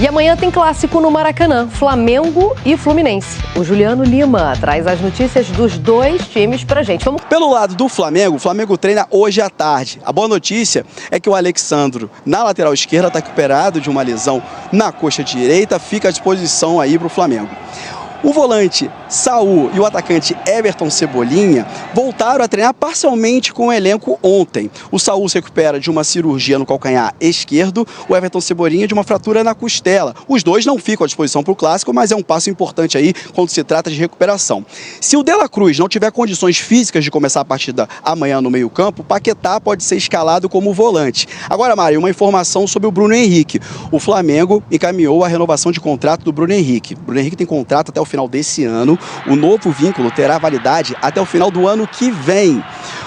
E amanhã tem clássico no Maracanã, Flamengo e Fluminense. O Juliano Lima traz as notícias dos dois times pra gente. Vamos... Pelo lado do Flamengo, o Flamengo treina hoje à tarde. A boa notícia é que o Alexandro, na lateral esquerda, está recuperado de uma lesão na coxa direita, fica à disposição aí para o Flamengo. O volante Saul e o atacante Everton Cebolinha voltaram a treinar parcialmente com o elenco ontem. O Saul se recupera de uma cirurgia no calcanhar esquerdo, o Everton Cebolinha de uma fratura na costela. Os dois não ficam à disposição para o clássico, mas é um passo importante aí quando se trata de recuperação. Se o De La Cruz não tiver condições físicas de começar a partida amanhã no meio-campo, Paquetá pode ser escalado como volante. Agora, Mário, uma informação sobre o Bruno Henrique. O Flamengo encaminhou a renovação de contrato do Bruno Henrique. O Bruno Henrique tem contrato até o final desse ano. O novo vínculo terá validade até o final do ano que vem.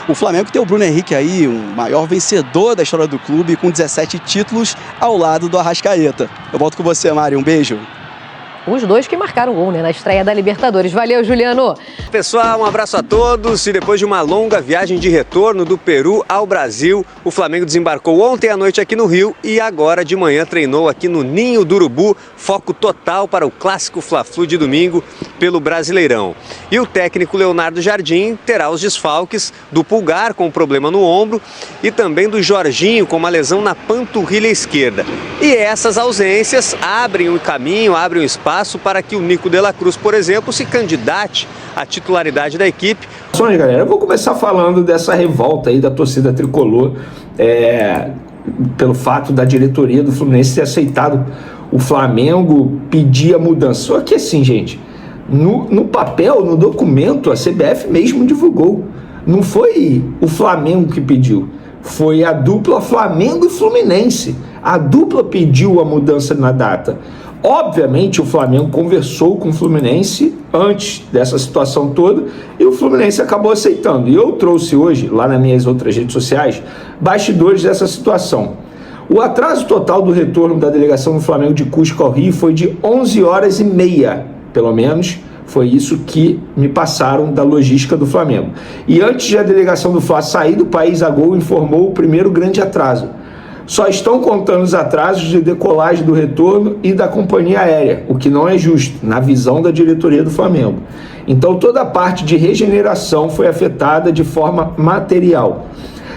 O Flamengo tem o Bruno Henrique aí, um maior vencedor da história do clube, com 17 títulos ao lado do Arrascaeta. Eu volto com você, Mário. Um beijo. Os dois que marcaram gol, né, na estreia da Libertadores. Valeu, Juliano. Pessoal, um abraço a todos. E depois de uma longa viagem de retorno do Peru ao Brasil, o Flamengo desembarcou ontem à noite aqui no Rio e agora de manhã treinou aqui no Ninho do Urubu, foco total para o clássico Fla-Flu de domingo pelo Brasileirão. E o técnico Leonardo Jardim terá os desfalques do Pulgar com um problema no ombro e também do Jorginho com uma lesão na panturrilha esquerda. E essas ausências abrem o caminho, abrem o espaço para que o Nico De La Cruz, por exemplo, se candidate à titularidade da equipe. Galera, eu vou começar falando dessa revolta aí da torcida tricolor, pelo fato da diretoria do Fluminense ter aceitado o Flamengo pedir a mudança. Só que assim, gente, no papel, no documento, a CBF mesmo divulgou. Não foi o Flamengo que pediu, foi a dupla Flamengo e Fluminense. A dupla pediu a mudança na data. Obviamente o Flamengo conversou com o Fluminense antes dessa situação toda e o Fluminense acabou aceitando. E eu trouxe hoje, lá nas minhas outras redes sociais, bastidores dessa situação. O atraso total do retorno da delegação do Flamengo de Cusco ao Rio foi de 11 horas e meia, pelo menos foi isso que me passaram da logística do Flamengo. E antes de a delegação do Fla sair do país, a Gol informou o primeiro grande atraso. Só estão contando os atrasos de decolagem do retorno e da companhia aérea, o que não é justo, na visão da diretoria do Flamengo. Então toda a parte de regeneração foi afetada de forma material.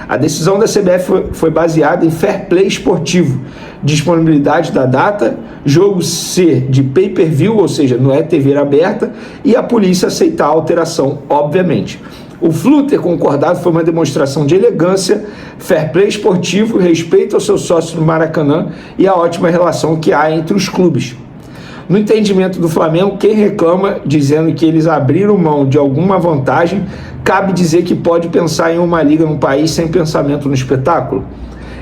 A decisão da CBF foi baseada em fair play esportivo, disponibilidade da data, jogo ser de pay-per-view, ou seja, não é TV aberta, e a polícia aceitar a alteração, obviamente. O Flu ter concordado foi uma demonstração de elegância, fair play esportivo, respeito ao seu sócio no Maracanã e a ótima relação que há entre os clubes. No entendimento do Flamengo, quem reclama dizendo que eles abriram mão de alguma vantagem, cabe dizer que pode pensar em uma liga no país sem pensamento no espetáculo.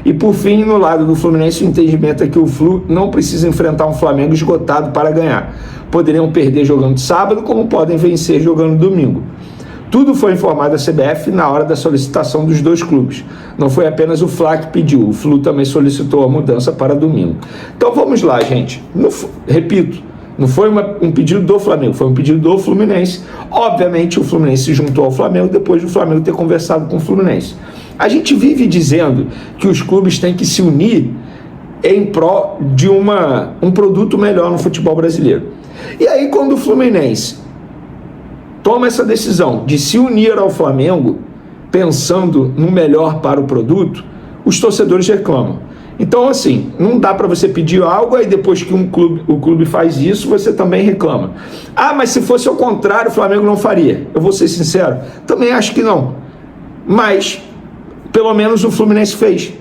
E por fim, no lado do Fluminense, o entendimento é que o Flu não precisa enfrentar um Flamengo esgotado para ganhar. Poderiam perder jogando sábado, como podem vencer jogando domingo. Tudo foi informado à CBF na hora da solicitação dos dois clubes. Não foi apenas o Fla que pediu, o Flu também solicitou a mudança para domingo. Então vamos lá, gente. Repito, não foi um pedido do Flamengo, foi um pedido do Fluminense. Obviamente o Fluminense se juntou ao Flamengo depois do Flamengo ter conversado com o Fluminense. A gente vive dizendo que os clubes têm que se unir em prol de um produto melhor no futebol brasileiro. E aí quando o Fluminense toma essa decisão de se unir ao Flamengo, pensando no melhor para o produto, os torcedores reclamam. Então, assim, não dá para você pedir algo, aí depois que o clube faz isso, você também reclama. Ah, mas se fosse ao contrário, o Flamengo não faria. Eu vou ser sincero, também acho que não. Mas, pelo menos o Fluminense fez.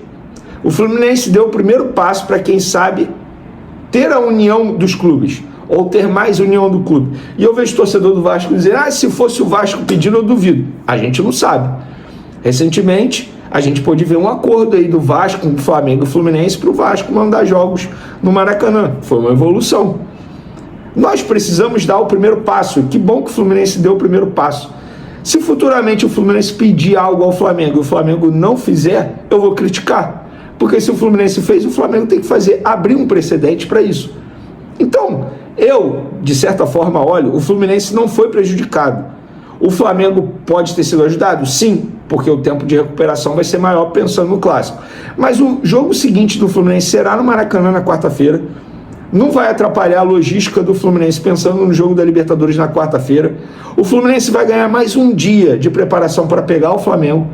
O Fluminense deu o primeiro passo para, quem sabe, ter a união dos clubes, ou ter mais união do clube. E eu vejo torcedor do Vasco dizer, se fosse o Vasco pedindo, eu duvido. A gente não sabe. Recentemente, a gente pôde ver um acordo aí do Vasco com o Flamengo e o Fluminense para o Vasco mandar jogos no Maracanã. Foi uma evolução. Nós precisamos dar o primeiro passo. Que bom que o Fluminense deu o primeiro passo. Se futuramente o Fluminense pedir algo ao Flamengo e o Flamengo não fizer, eu vou criticar. Porque se o Fluminense fez, o Flamengo tem que abrir um precedente para isso. Então, eu, de certa forma, olho, o Fluminense não foi prejudicado. O Flamengo pode ter sido ajudado? Sim, porque o tempo de recuperação vai ser maior pensando no clássico. Mas o jogo seguinte do Fluminense será no Maracanã na quarta-feira. não vai atrapalhar a logística do Fluminense pensando no jogo da Libertadores na quarta-feira. O Fluminense vai ganhar mais um dia de preparação para pegar o Flamengo.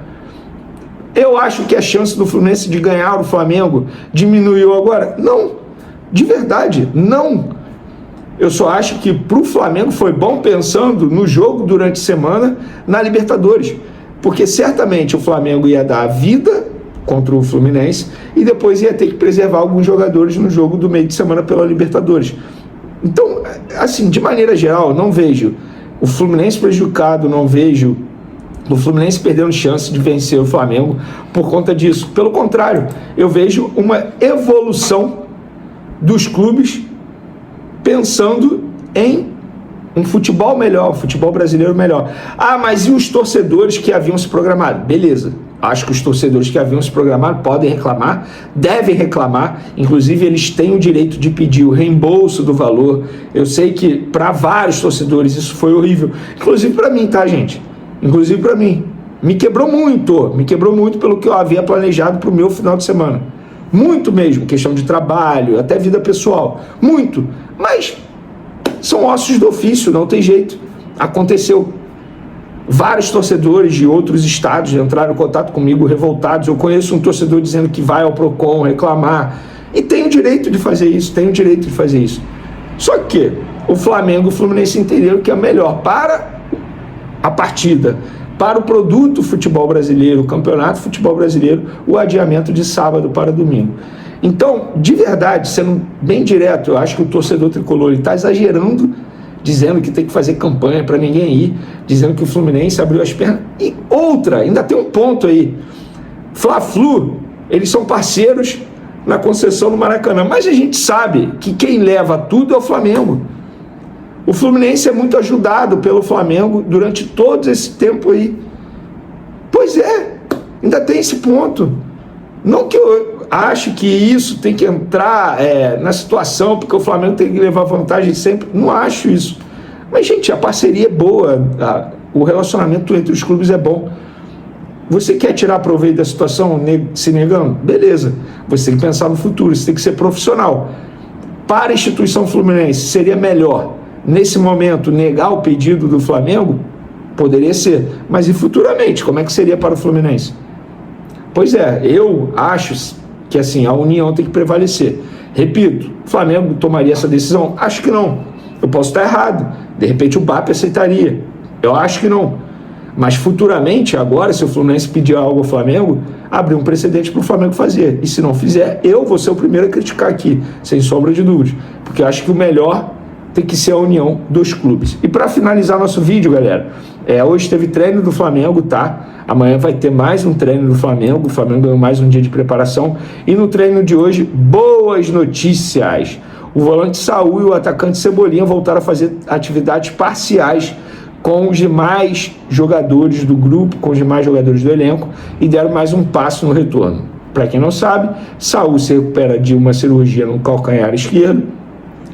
Eu acho que a chance do Fluminense de ganhar o Flamengo diminuiu agora. Não, de verdade, não. Eu só acho que para o Flamengo foi bom pensando no jogo durante a semana na Libertadores, porque certamente o Flamengo ia dar a vida contra o Fluminense e depois ia ter que preservar alguns jogadores no jogo do meio de semana pela Libertadores. Então, assim, de maneira geral, não vejo o Fluminense prejudicado, não vejo o Fluminense perdendo chance de vencer o Flamengo por conta disso. Pelo contrário, eu vejo uma evolução dos clubes pensando em um futebol melhor, um futebol brasileiro melhor. Ah, mas e os torcedores que haviam se programado? Beleza, acho que os torcedores que haviam se programado podem reclamar, devem reclamar, inclusive eles têm o direito de pedir o reembolso do valor. Eu sei que para vários torcedores isso foi horrível, inclusive para mim, tá, gente? Inclusive para mim. Me quebrou muito pelo que eu havia planejado para o meu final de semana. Muito mesmo, questão de trabalho, até vida pessoal, muito. Mas são ossos do ofício, não tem jeito. Aconteceu. Vários torcedores de outros estados entraram em contato comigo revoltados. Eu conheço um torcedor dizendo que vai ao Procon reclamar. E tem o direito de fazer isso, Só que o Flamengo e o Fluminense entenderam que é melhor para a partida, para o produto futebol brasileiro, o campeonato futebol brasileiro, o adiamento de sábado para domingo. Então, de verdade, sendo bem direto, eu acho que o torcedor tricolor está exagerando, dizendo que tem que fazer campanha para ninguém ir, dizendo que o Fluminense abriu as pernas. E outra, ainda tem um ponto aí, Fla-Flu, eles são parceiros na concessão do Maracanã, mas a gente sabe que quem leva tudo é o Flamengo. O Fluminense é muito ajudado pelo Flamengo durante todo esse tempo aí. Pois é, ainda tem esse ponto. Não que eu acho que isso tem que entrar na situação, porque o Flamengo tem que levar vantagem sempre. Não acho isso. Mas, gente, a parceria é boa, o relacionamento entre os clubes é bom. Você quer tirar proveito da situação se negando? Beleza. Você tem que pensar no futuro, você tem que ser profissional. Para a instituição Fluminense, seria melhor nesse momento, negar o pedido do Flamengo? Poderia ser. Mas e futuramente? Como é que seria para o Fluminense? Pois é, eu acho que assim, a união tem que prevalecer. Repito, o Flamengo tomaria essa decisão? Acho que não. Eu posso estar errado. De repente o BAP aceitaria. Eu acho que não. Mas futuramente, agora, se o Fluminense pedir algo ao Flamengo, abrir um precedente para o Flamengo fazer. E se não fizer, eu vou ser o primeiro a criticar aqui, sem sombra de dúvidas. Porque eu acho que o melhor tem que ser a união dos clubes. E para finalizar nosso vídeo, galera, hoje teve treino do Flamengo, tá? Amanhã vai ter mais um treino do Flamengo. O Flamengo ganhou mais um dia de preparação. E no treino de hoje, boas notícias. O volante Saúl e o atacante Cebolinha voltaram a fazer atividades parciais com os demais jogadores do grupo, com os demais jogadores do elenco, e deram mais um passo no retorno. Para quem não sabe, Saúl se recupera de uma cirurgia no calcanhar esquerdo,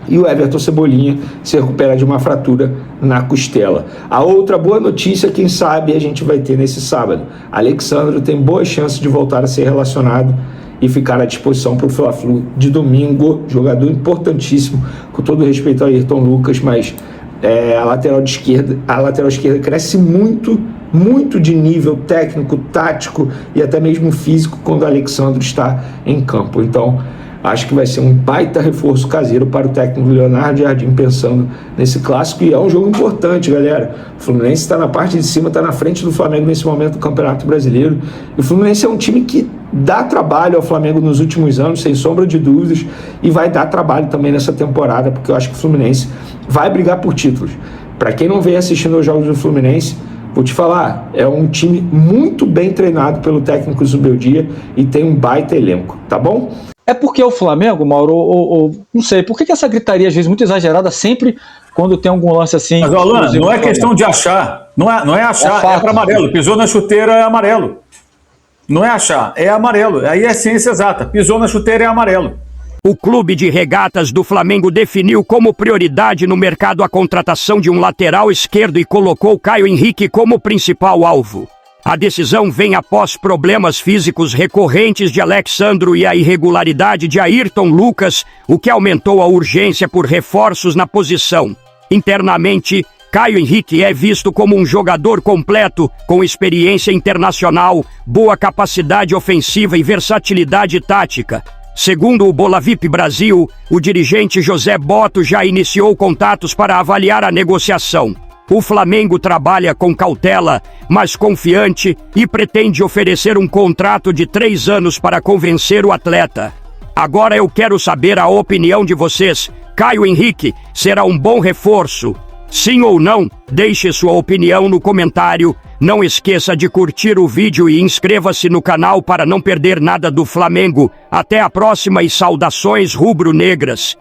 e o Everton Cebolinha se recupera de uma fratura na costela. A outra boa notícia, quem sabe, a gente vai ter nesse sábado. Alexandro tem boas chances de voltar a ser relacionado e ficar à disposição para o Fla-Flu de domingo. Jogador importantíssimo, com todo respeito ao Ayrton Lucas, mas a lateral esquerda cresce muito, muito de nível técnico, tático e até mesmo físico quando o Alexandro está em campo. Então, acho que vai ser um baita reforço caseiro para o técnico Leonardo Jardim, pensando nesse clássico. E é um jogo importante, galera. O Fluminense está na parte de cima, está na frente do Flamengo nesse momento do Campeonato Brasileiro. E o Fluminense é um time que dá trabalho ao Flamengo nos últimos anos, sem sombra de dúvidas, e vai dar trabalho também nessa temporada, porque eu acho que o Fluminense vai brigar por títulos. Para quem não vem assistindo aos jogos do Fluminense, vou te falar, é um time muito bem treinado pelo técnico Zubeldia e tem um baita elenco, tá bom? É porque o Flamengo, Mauro, não sei, por que essa gritaria às vezes muito exagerada sempre quando tem algum lance assim? Mas, Alan, não é questão de achar, não é achar, é para amarelo, pisou na chuteira é amarelo. Não é achar, é amarelo, aí é ciência exata, pisou na chuteira é amarelo. O Clube de Regatas do Flamengo definiu como prioridade no mercado a contratação de um lateral esquerdo e colocou Caio Henrique como principal alvo. A decisão vem após problemas físicos recorrentes de Alex Sandro e a irregularidade de Ayrton Lucas, o que aumentou a urgência por reforços na posição. Internamente, Caio Henrique é visto como um jogador completo, com experiência internacional, boa capacidade ofensiva e versatilidade tática. Segundo o Bolavip Brasil, o dirigente José Botto já iniciou contatos para avaliar a negociação. O Flamengo trabalha com cautela, mas confiante e pretende oferecer um contrato de 3 anos para convencer o atleta. Agora eu quero saber a opinião de vocês. Caio Henrique será um bom reforço? Sim ou não? Deixe sua opinião no comentário. Não esqueça de curtir o vídeo e inscreva-se no canal para não perder nada do Flamengo. Até a próxima e saudações rubro-negras.